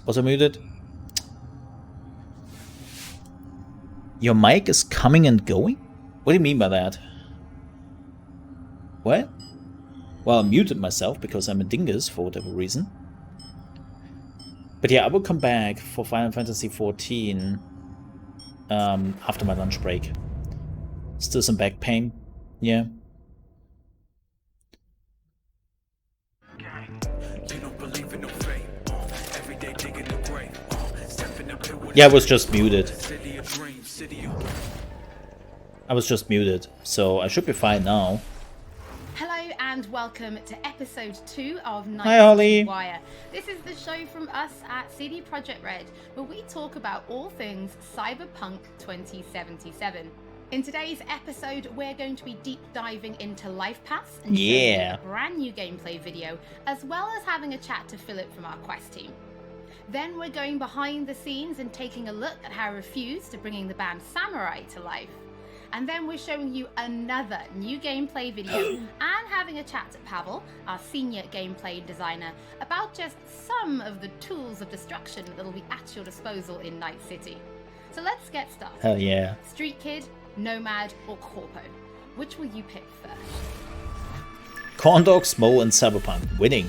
Was I muted? Your mic is coming and going? What do you mean by that? What? Well, I muted myself because I'm a dingus for whatever reason. But yeah, I will come back for Final Fantasy XIV after my lunch break. Still some back pain. Yeah. Yeah, I was just muted. So I should be fine now. Hello and welcome to episode 2 of NightCity Wire. This is the show from us at CD Projekt Red, where we talk about all things Cyberpunk 2077. In today's episode, we're going to be deep diving into Life Pass and showing you a brand new gameplay video, as well as having a chat to Philip from our quest team. Then we're going behind the scenes and taking a look at how Refused to bringing the band Samurai to life. And then we're showing you another new gameplay video and having a chat to Pavel, our senior gameplay designer, about just some of the tools of destruction that will be at your disposal in Night City. So let's get started. Hell yeah. Street Kid, Nomad, or Corpo? Which will you pick first? Corn Dogs, Mole, and Cyberpunk. Winning.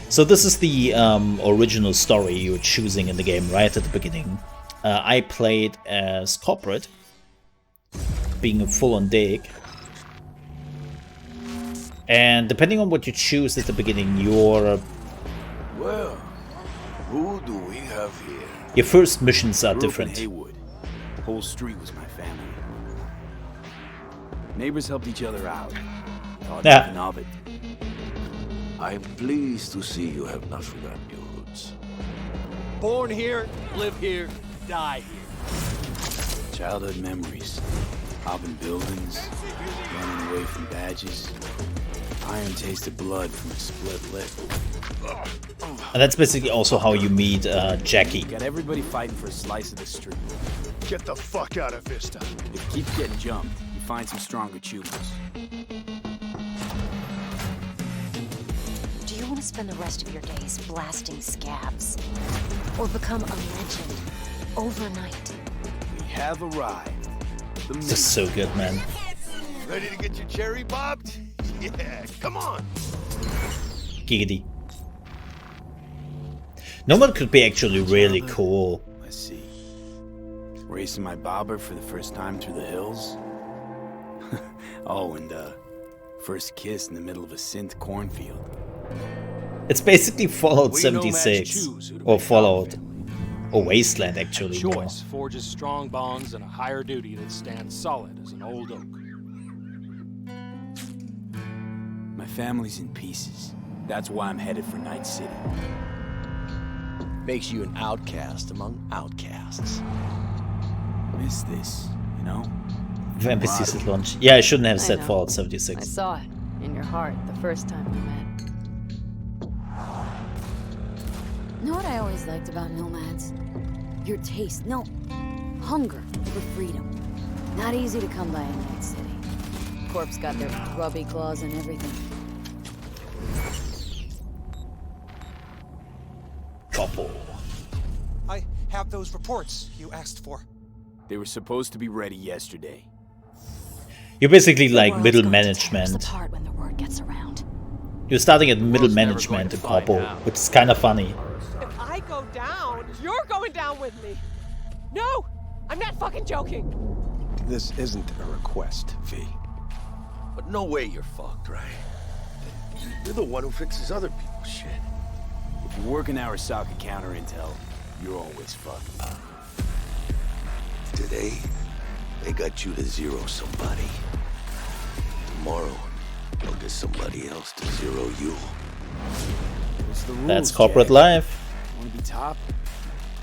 So this is the original story you're choosing in the game right at the beginning. I played as Corporate, being a full-on dig. And depending on what you choose at the beginning, your well, who do we have here? Your first missions are different. Haywood. The whole street was my family. Neighbors helped each other out. Yeah. Of it. I'm pleased to see you have not forgotten your roots. Born here, live here, die here. Childhood memories. Hopping buildings, running away from badges. Iron tasted blood from a split lip. And that's basically also how you meet Jackie. Got everybody fighting for a slice of the street. Get the fuck out of Vista. If you keep getting jumped, you find some stronger choosers. Do you want to spend the rest of your days blasting scabs? Or become a legend overnight? We have arrived. This is so good, man. Ready to get your cherry popped? Yeah, come on. Giggity. Nomad could be actually really cool. Let's see. Racing my bobber for the first time through the hills. Oh, and first kiss in the middle of a synth cornfield. It's basically Fallout 76 or Fallout or Wasteland, actually. Choice forges strong bonds and a higher duty that stands solid as an old oak. My family's in pieces. That's why I'm headed for Night City. Makes you an outcast among outcasts. Miss this, you know? NPCs at launch. Yeah, I shouldn't have said know. Fallout I 76. saw it in your heart the first time we met. Know what I always liked about nomads? Your taste, no, hunger for freedom. Not easy to come by in Night City. Corp's got their grubby claws and everything. Couple. I have those reports you asked for. They were supposed to be ready yesterday. You're basically The like world's middle going to tear us management. apart when the word gets around. You're starting at middle world's never management in going to Corpo, find out. which is kind of funny. If I go down, you're going down with me. No, I'm not fucking joking. This isn't a request, V. But no way you're fucked, right? You're the one who fixes other people's shit. If you work in Arasaka counter intel, you're always fucked. Today, they got you to zero somebody. Tomorrow, they'll get somebody else to zero you. What's the rules, That's corporate Jack? life. Want to be top?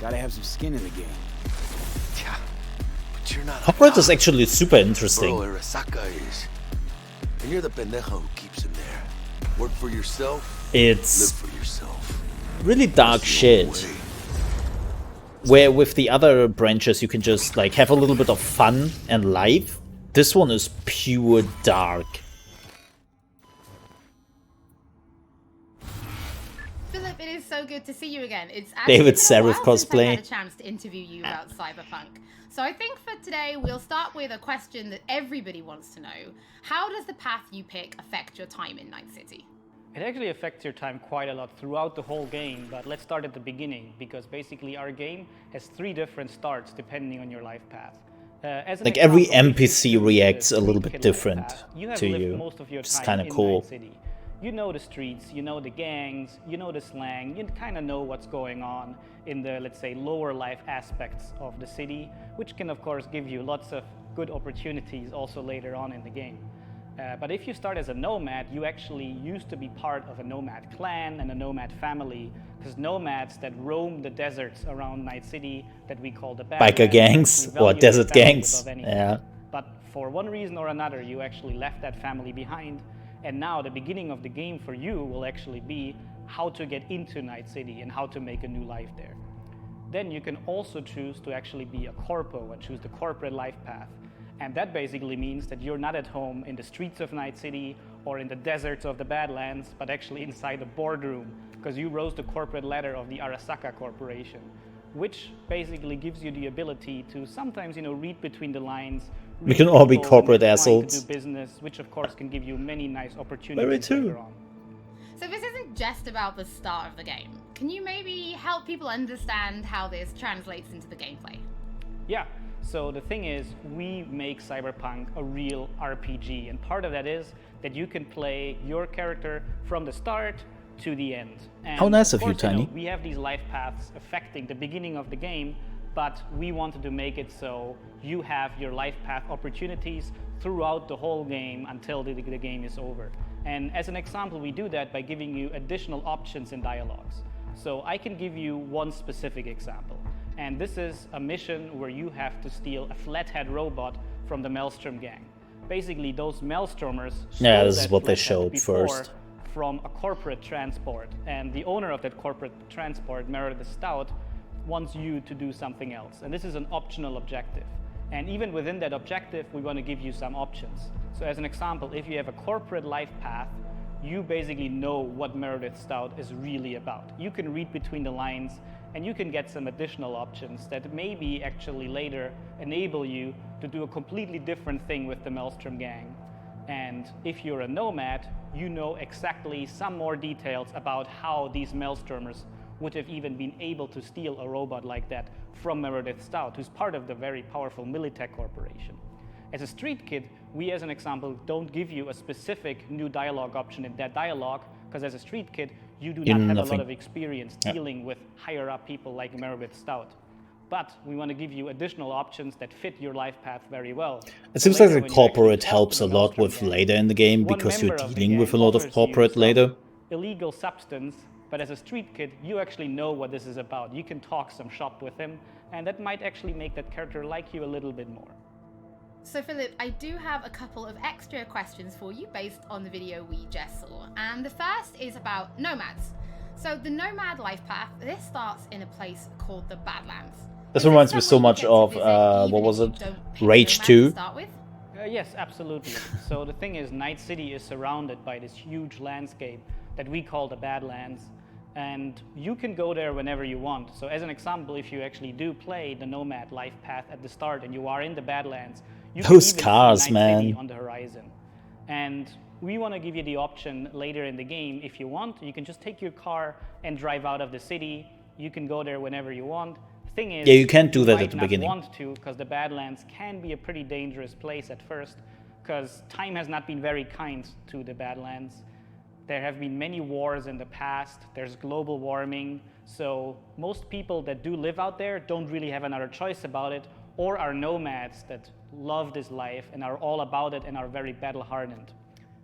Gotta have some skin in the game. Yeah, but you're not. Corporate is actually super interesting. Bro, Arasaka is. And you're the pendejo who keeps him there. Work for yourself, live It's for yourself. really dark That's the only shit. way. Where with the other branches you can just like have a little bit of fun and life. This one is pure dark. Philip, it is so so good to see you again. It's actually David been a while Seraph since I cosplay. had a chance to interview you about Cyberpunk. So I think for today, we'll start with a question that everybody wants to know. How does the path you pick affect your time in Night City? It actually affects your time quite a lot throughout the whole game, but let's start at the beginning, because basically our game has 3 different starts depending on your life path. Like every NPC reacts a little bit different to you. Most of your It's time kind of in cool. Night City. You know the streets, you know the gangs, you know the slang, you kind of know what's going on in the, let's say, lower life aspects of the city, which can of course give you lots of good opportunities also later on in the game. But if you start as a nomad, you actually used to be part of a nomad clan and a nomad family, because nomads that roam the deserts around Night City that we call the Biker gangs or desert gangs. Yeah. But for one reason or another, you actually left that family behind. And now the beginning of the game for you will actually be how to get into Night City and how to make a new life there. Then you can also choose to actually be a corpo and choose the corporate life path. And that basically means that you're not at home in the streets of Night City or in the deserts of the Badlands, but actually inside a boardroom, because you rose the corporate ladder of the Arasaka Corporation, which basically gives you the ability to sometimes, read between the lines. We can all be corporate assholes. To do business, which of course can give you many nice opportunities later on. So this isn't just about the start of the game. Can you maybe help people understand how this translates into the gameplay? Yeah. So the thing is, we make Cyberpunk a real RPG, and part of that is that you can play your character from the start to the end. And how nice of you, course, Tiny. We have these life paths affecting the beginning of the game, but we wanted to make it so you have your life path opportunities throughout the whole game until the game is over. And as an example, we do that by giving you additional options in dialogues. So I can give you one specific example. And this is a mission where you have to steal a flathead robot from the Maelstrom gang. Basically, those Maelstromers yeah, this is what they showed showed first. From a corporate transport. And the owner of that corporate transport, Meredith Stout, wants you to do something else. And this is an optional objective. And even within that objective, we want to give you some options. So as an example, if you have a corporate life path, you basically know what Meredith Stout is really about. You can read between the lines, and you can get some additional options that maybe actually later enable you to do a completely different thing with the Maelstrom gang. And if you're a nomad, you know exactly some more details about how these Maelstromers would have even been able to steal a robot like that from Meredith Stout, who's part of the very powerful Militech Corporation. As a street kid, we, as an example, don't give you a specific new dialogue option in that dialogue, because as a street kid, you do not have a lot of experience dealing with higher-up people like Meredith Stout. But we want to give you additional options that fit your life path very well. It seems like the corporate helps a lot with later in the game, because you're dealing with a lot of corporate later. Illegal substance, but as a street kid, you actually know what this is about. You can talk some shop with him, and that might actually make that character like you a little bit more. So Philip, I do have a couple of extra questions for you based on the video we just saw. And the first is about nomads. So the nomad life path, this starts in a place called the Badlands. This reminds me so much of, what was it? Rage 2? Yes, absolutely. So the thing is, Night City is surrounded by this huge landscape that we call the Badlands. And you can go there whenever you want. So as an example, if you actually do play the nomad life path at the start and you are in the Badlands, you those can even cars, see Night City man, on the horizon. And we want to give you the option later in the game, if you want, you can just take your car and drive out of the city. You can go there whenever you want. Thing is, yeah, you can't do that at the beginning. You might not want to, because the Badlands can be a pretty dangerous place at first, because time has not been very kind to the Badlands. There have been many wars in the past. There's global warming. So most people that do live out there don't really have another choice about it, or are nomads that love this life and are all about it and are very battle hardened.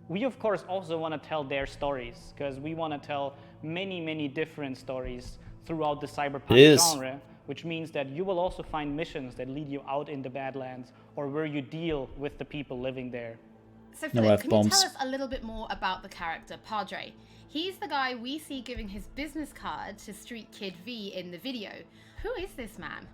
We, of course, also want to tell their stories, because we want to tell many, many different stories throughout the Cyberpunk genre, which means that you will also find missions that lead you out in the Badlands, or where you deal with the people living there. So Philip, can you tell us a little bit more about the character Padre? He's the guy we see giving his business card to Street Kid V in the video. Who is this man?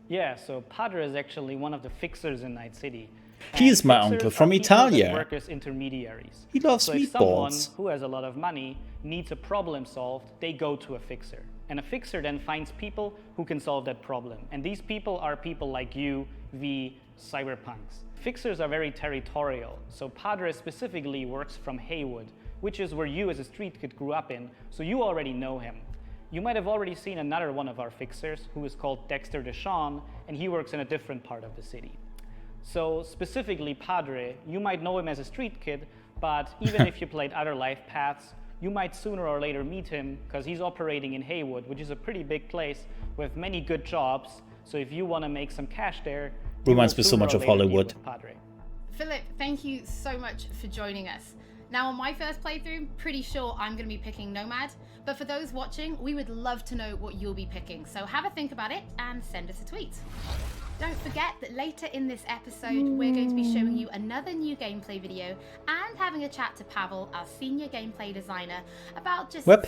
Yeah, so Padre is actually one of the fixers in Night City. He is my uncle from Italia. Work as intermediaries. He loves so meatballs. If someone who has a lot of money needs a problem solved, they go to a fixer. And a fixer then finds people who can solve that problem. And these people are people like you, V, cyberpunks. Fixers are very territorial, so Padre specifically works from Haywood, which is where you as a street kid grew up in, so you already know him. You might have already seen another one of our fixers, who is called Dexter Deshawn, and he works in a different part of the city. So specifically Padre, you might know him as a street kid, but even if you played other life paths, you might sooner or later meet him because he's operating in Haywood, which is a pretty big place with many good jobs. So if you want to make some cash there, reminds me so much of Hollywood. Philip, thank you so much for joining us. Now, on my first playthrough, pretty sure I'm going to be picking Nomad, but for those watching, we would love to know what you'll be picking. So have a think about it and send us a tweet. Don't forget that later in this episode, we're going to be showing you another new gameplay video and having a chat to Pavel, our senior gameplay designer, about just some of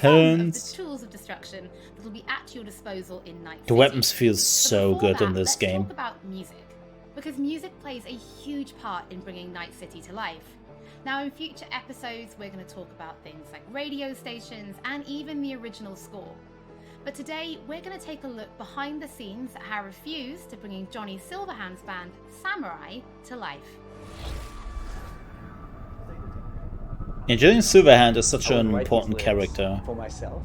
the tools of destruction that will be at your disposal in Night City. The weapons feel so good in this game. Let's talk about music, because music plays a huge part in bringing Night City to life. Now, in future episodes, we're going to talk about things like radio stations and even the original score. But today, we're going to take a look behind the scenes at how Refuse to bringing Johnny Silverhand's band, Samurai, to life. And Johnny Silverhand is such an important character. For myself.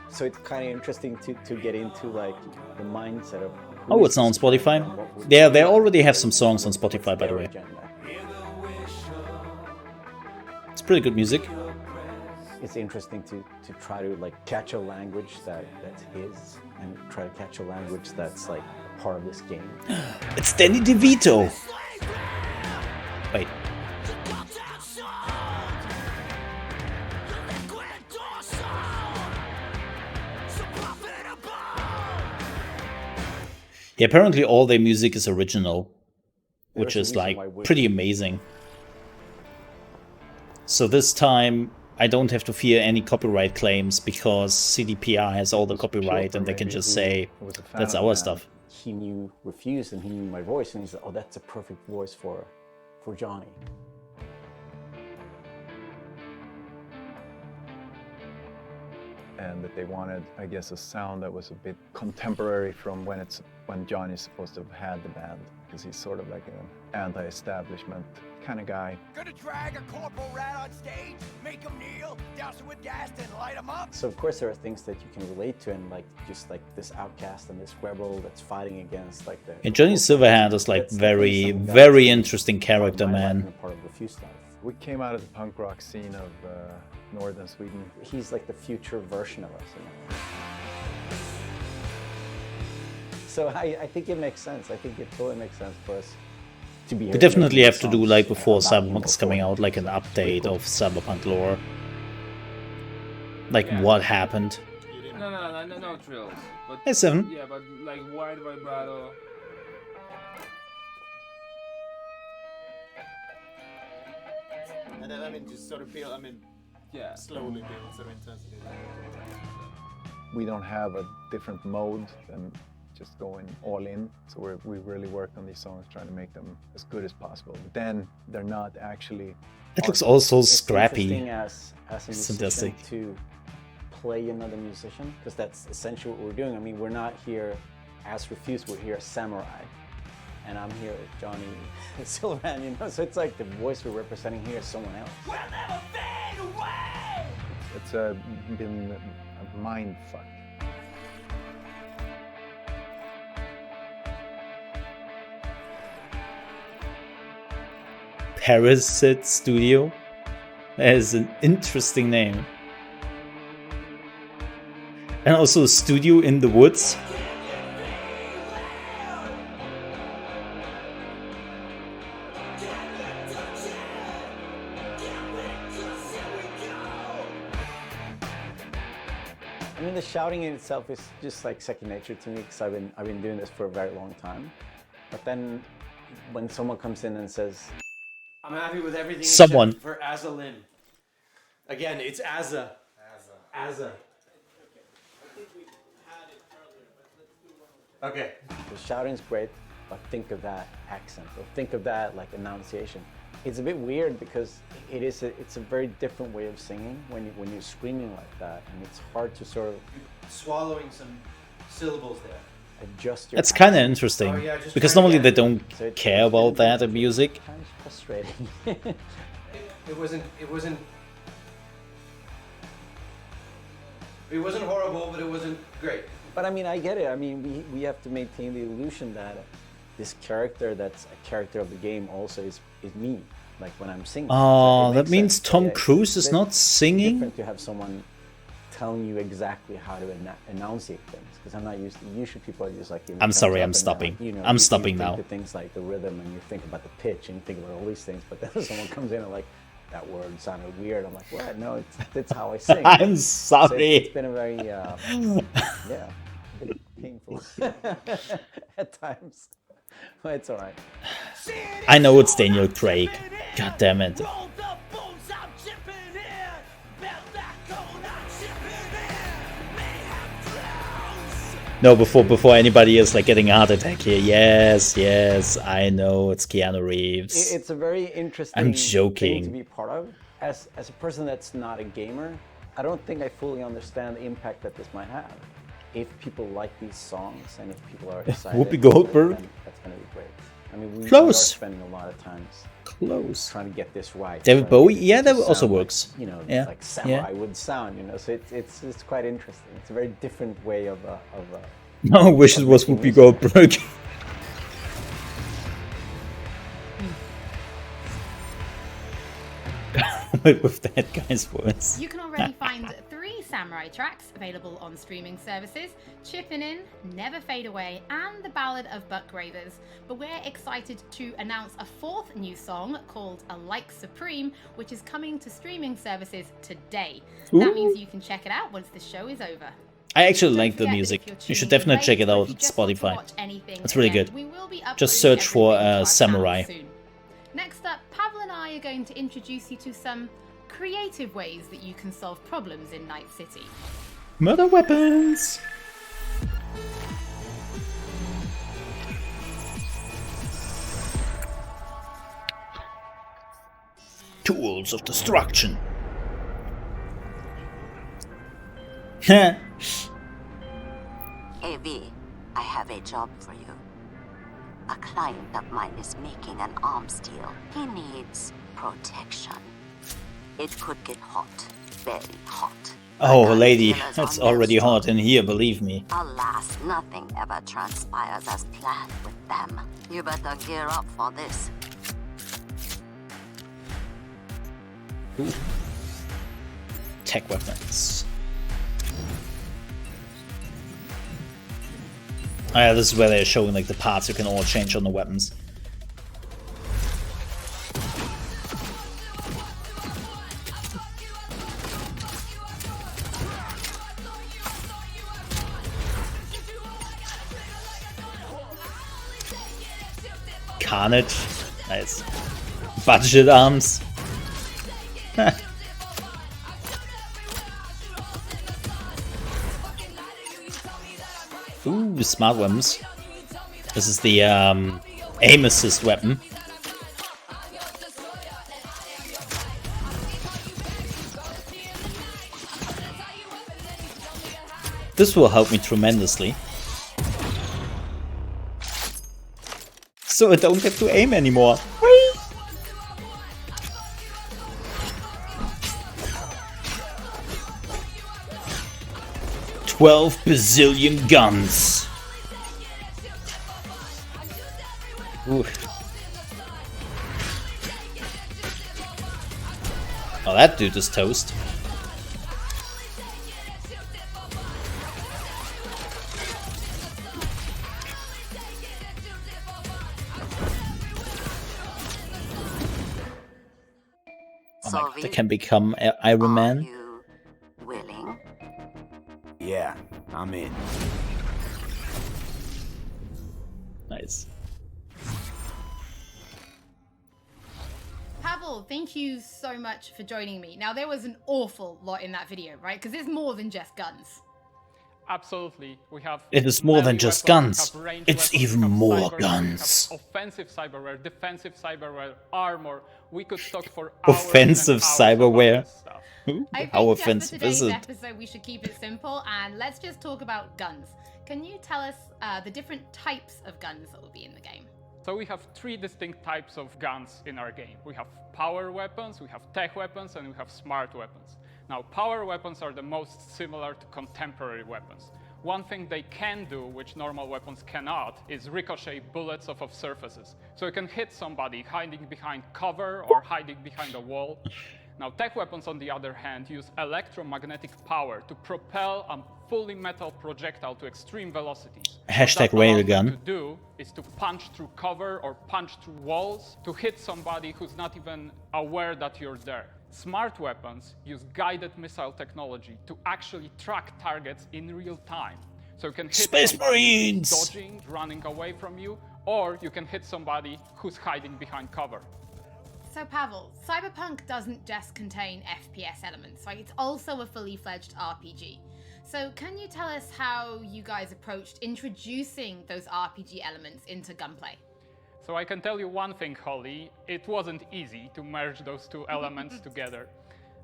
So it's kind of interesting to get into like the mindset of... Oh, it's now on Spotify? Yeah, they already have some songs on Spotify, by the way. It's pretty good music. It's interesting to try to like catch a language that's his and try to catch a language that's like a part of this game. It's Danny DeVito! Wait. Yeah, apparently all their music is original, which is like pretty amazing. So this time I don't have to fear any copyright claims because CDPR has all the copyright and they can just say, that's our stuff. He knew Refuse and he knew my voice and he said, oh, that's a perfect voice for Johnny. And that they wanted, I guess, a sound that was a bit contemporary from when Johnny's supposed to have had the band, because he's sort of like an anti-establishment kind of guy. Gonna drag a corporal rat on stage, make him kneel, douse him with gas, then light him up. So of course there are things that you can relate to, and like just like this outcast and this rebel that's fighting against like the. And Johnny Silverhand is like very interesting character, man. Part of Refuse life. We came out of the punk rock scene of northern Sweden. He's like the future version of us, you know? So I think it makes sense. I think it totally makes sense for us to be here. We definitely have to do, like, before Cyberpunk is coming out, like an update of Cyberpunk lore. Like, what happened. No drills. But, hey, Seven. Yeah, but like wide vibrato. And then, I mean, just sort of build, I mean, yeah, slowly build sort of intensity. We don't have a different mode than just going all in. So we really work on these songs, trying to make them as good as possible. But then they're not actually... It looks all so scrappy. It's interesting as a musician to play another musician, because that's essentially what we're doing. I mean, we're not here as Refuse, we're here as Samurai. And I'm here as Johnny Silverhand, you know? So it's like the voice we're representing here is someone else. We'll never fade away! It's been a mind fuck. Parasite Studio. That is an interesting name. And also a studio in the woods. I mean, the shouting in itself is just like second nature to me, because I've been doing this for a very long time. But then when someone comes in and says, I'm happy with everything someone except for Azza Lynn. Again, it's Azza. Azza. okay, the shouting's great, or think of that accent, or think of that like enunciation. It's a bit weird because it's a very different way of singing when you're screaming like that, and it's hard to sort of swallowing some syllables there. Adjust your. That's kind of interesting, because normally they don't care about that in music. Kind of frustrating. It wasn't horrible, but it wasn't great. But I mean, I get it. I mean, we have to maintain the illusion that this character that's a character of the game also is me. Like when I'm singing. Oh, so that means sense. Tom Yeah, Cruise is not singing? Different to have someone telling you exactly how to enunciate things, because I'm not used to. Usually people are just like. I'm sorry, I'm stopping. I'm stopping now. You think of things like the rhythm, and you think about the pitch, and you think about all these things. But then someone comes in and like, that word sounded weird. I'm like, what? No, that's how I sing. I'm sorry. So it's been a very yeah, a bit painful at times. But it's all right. I know it's Daniel Craig. God damn it. No, before anybody is like getting a heart attack here. Yes, I know it's Keanu Reeves. It's a very interesting I'm joking. thing to be part of. As a person that's not a gamer, I don't think I fully understand the impact that this might have. If people like these songs and if people are excited, Whoopi Goldberg. then that's going to be great. I mean, we Close. are spending a lot of times trying to get this right. David Bowie, yeah, that also works. Like, yeah. like samurai would sound, So it's quite interesting. It's a very different way of No, I wish it was Whoopi Goldberg. With that guy's words. You can already find 3 Samurai tracks available on streaming services: Chippin' In, Never Fade Away, and The Ballad of Buck Ravers. But we're excited to announce a 4th new song called A Like Supreme, which is coming to streaming services today. That means you can check it out once the show is over. I actually like the music. You should definitely check it out on Spotify. It's really good. Just search for Samurai. Next up, Pavel and I are going to introduce you to some creative ways that you can solve problems in Night City. Murder weapons! Tools of destruction. AV, I have a job for you. A client of mine is making an arms deal. He needs protection. It could get hot, very hot. Oh, lady, it's already hot in here, believe me. Alas, nothing ever transpires as planned with them. You better gear up for this. Ooh. Tech weapons. Oh yeah, this is where they're showing like the parts you can all change on the weapons. Carnage. Nice. Budget arms. Ooh, smart weapons. This is the aim assist weapon. This will help me tremendously. So I don't have to aim anymore. Whee! $12 bazillion guns. Ooh. Oh, that dude is toast. Oh my God, they can become Iron Man. Willing? Yeah, I'm in. Nice. Pavel, thank you so much for joining me. Now, there was an awful lot in that video, right? Because there's more than just guns. Absolutely. We have It is more than melee just weapons, guns. we have ranged It's weapons, even we have more cyberware, guns. We have offensive cyberware, defensive cyberware, armor. We could talk for hours Offensive and hours cyberware. about this stuff. I How think offensive just is for it? today's episode, we should keep it simple and let's just talk about guns. Can you tell us the different types of guns that will be in the game? So we have 3 distinct types of guns in our game. We have power weapons, we have tech weapons, and we have smart weapons. Now, power weapons are the most similar to contemporary weapons. One thing they can do, which normal weapons cannot, is ricochet bullets off of surfaces. So you can hit somebody hiding behind cover or hiding behind a wall. Now, tech weapons, on the other hand, use electromagnetic power to propel a fully metal projectile to extreme velocities. Hashtag What that allows them railgun. to do is to punch through cover or punch through walls to hit somebody who's not even aware that you're there. Smart weapons use guided missile technology to actually track targets in real time. So you can hit Space somebody Marines! who's dodging, running away from you, or you can hit somebody who's hiding behind cover. So Pavel, Cyberpunk doesn't just contain FPS elements, right? It's also a fully fledged RPG. So can you tell us how you guys approached introducing those RPG elements into gunplay? So I can tell you one thing, Holly, it wasn't easy to merge those 2 elements together.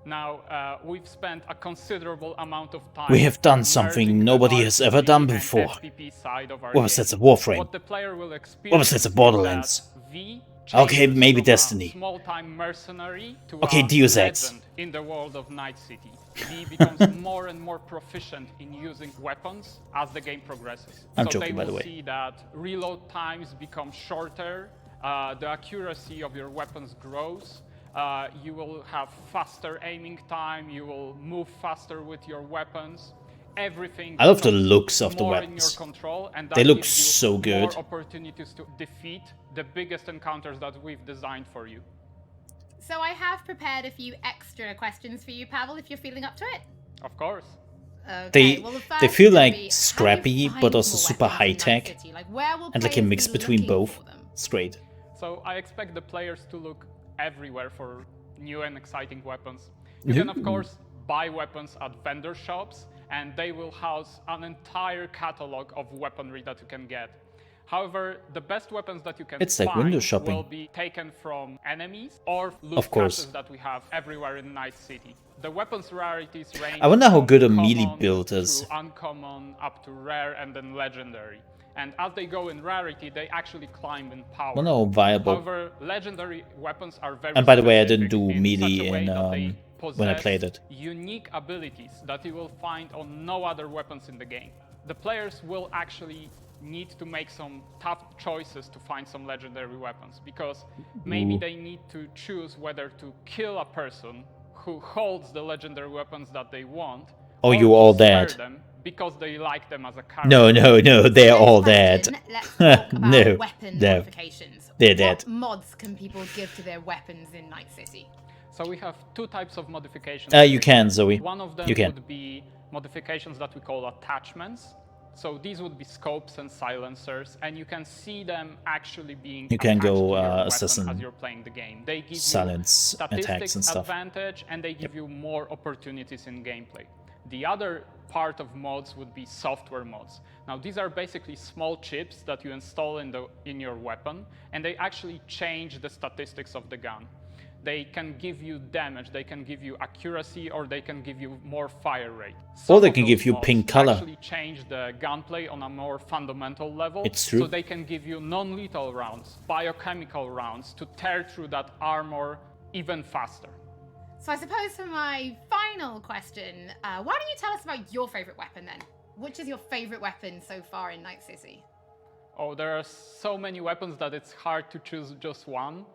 Now, we've spent a considerable amount of time. We have done something nobody has ever done before. What was that, a Warframe? What the player will What was that, a Borderlands? Okay, maybe Destiny. Small-time mercenary to Okay, a Deus Ex. legend in the world of Night City. He becomes more and more proficient in using weapons as the game progresses. I'm so joking, by they the will way. see that reload times become shorter, the accuracy of your weapons grows, you will have faster aiming time, you will move faster with your weapons. Everything I love the becomes looks of the more weapons. in your control, and that They look gives you so good. more opportunities to defeat the biggest encounters that we've designed for you. So I have prepared a few extra questions for you, Pavel, if you're feeling up to it. Of course. Okay, well, the They first feel would like be, how do you scrappy, find but also more super weapons in high Night tech, City? Like, where will and like a players mix be between looking both. for them? It's great. So I expect the players to look everywhere for new and exciting weapons. You can, of course, buy weapons at vendor shops, and they will house an entire catalog of weaponry that you can get. However, the best weapons that you can It's like find window shopping. will be taken from enemies or loot Of course. caches that we have everywhere in Night City. The weapons rarities range I wonder how from good a melee common build is. through uncommon up to rare and then legendary. And as they go in rarity, they actually climb in power. Wonder how viable. However, legendary weapons are very And by the way, I specific didn't do in melee such a way in that they when I possess played it. unique abilities that you will find on no other weapons in the game. The players will actually need to make some tough choices to find some legendary weapons, because maybe Ooh. they need to choose whether to kill a person who holds the legendary weapons that they want, Oh, or you to all spare dead. them because they like them as a character. No, they're all dead. Let's talk about No, weapon no. modifications. They're dead. What mods can people give to their weapons in Night City? So we have 2 types of modifications. You can, Zoe. One of them You can. would be modifications that we call attachments. So these would be scopes and silencers, and you can see them actually being You can attached go, to your weapon assassin, as you're playing the game. They give silence you attacks statistics and stuff. advantage, and they give you more opportunities in gameplay. The other part of mods would be software mods. Now these are basically small chips that you install in your weapon, and they actually change the statistics of the gun. They can give you damage, they can give you accuracy, or they can give you more fire rate. Or they Some can of give those you mods pink color. actually change the gunplay on a more fundamental level. It's true. So they can give you non-lethal rounds, biochemical rounds to tear through that armor even faster. So I suppose for my final question, why don't you tell us about your favorite weapon then? Which is your favorite weapon so far in Night City? Oh, there are so many weapons that it's hard to choose just one.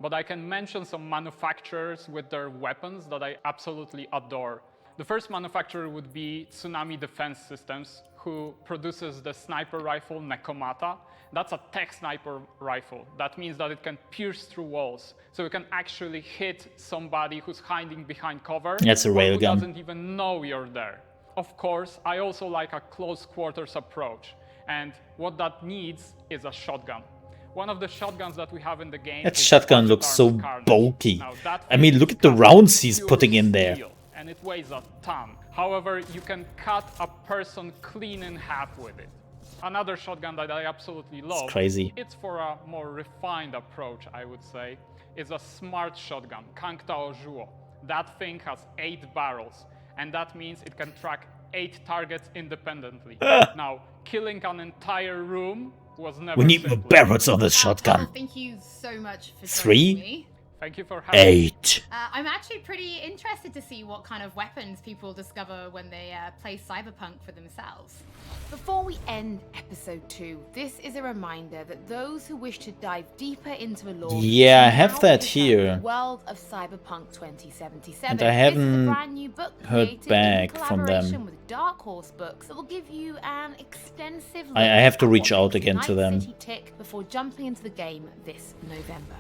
But I can mention some manufacturers with their weapons that I absolutely adore. The first manufacturer would be Tsunami Defense Systems, who produces the sniper rifle Nekomata. That's a tech sniper rifle. That means that it can pierce through walls. So you can actually hit somebody who's hiding behind cover. That's a or who railgun. doesn't even know you're there. Of course, I also like a close quarters approach. And what that needs is a shotgun. One of the shotguns that we have in the game. That is shotgun the looks so Carnage. bulky. Now, that I mean, thing look is at the cut rounds he's pure putting in there. steel, and it weighs a ton. However, you can cut a person clean in half with it. Another shotgun that I absolutely love, it's crazy. It's for a more refined approach, I would say, is a smart shotgun, Kangtao Zhuo. That thing has 8 barrels, and that means it can track 8 targets independently. Now, killing an entire room was never We need more simpler. barrels on this shotgun. Thank you so much for 3, joining me. Thank you for having 8. I'm actually pretty interested to see what kind of weapons people discover when they play Cyberpunk for themselves. Before we end episode 2, this is a reminder that those who wish to dive deeper into the lore, Yeah, I can have now that visit here. the World of Cyberpunk 2077. And I This is a haven't brand new book heard created back in from collaboration them. with Dark Horse Books that will give you an extensive I look have to at reach what out makes again to Night them. City tick before jumping into the game this November.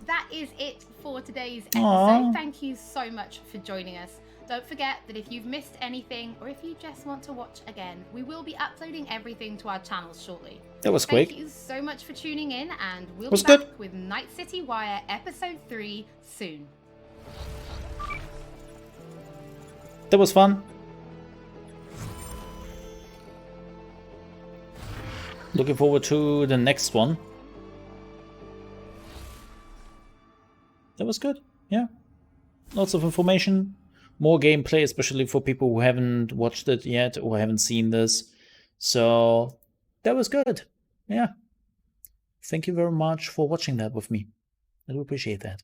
That is it for today's episode. Aww. Thank you so much for joining us. Don't forget that if you've missed anything or if you just want to watch again, we will be uploading everything to our channels shortly. That was quick. Thank you so much for tuning in, and we'll Was be back good. with NightCity Wire Episode 3 soon. That was fun. Looking forward to the next one. That was good. Yeah. Lots of information. More gameplay, especially for people who haven't watched it yet or haven't seen this. So that was good. Yeah. Thank you very much for watching that with me. I do appreciate that.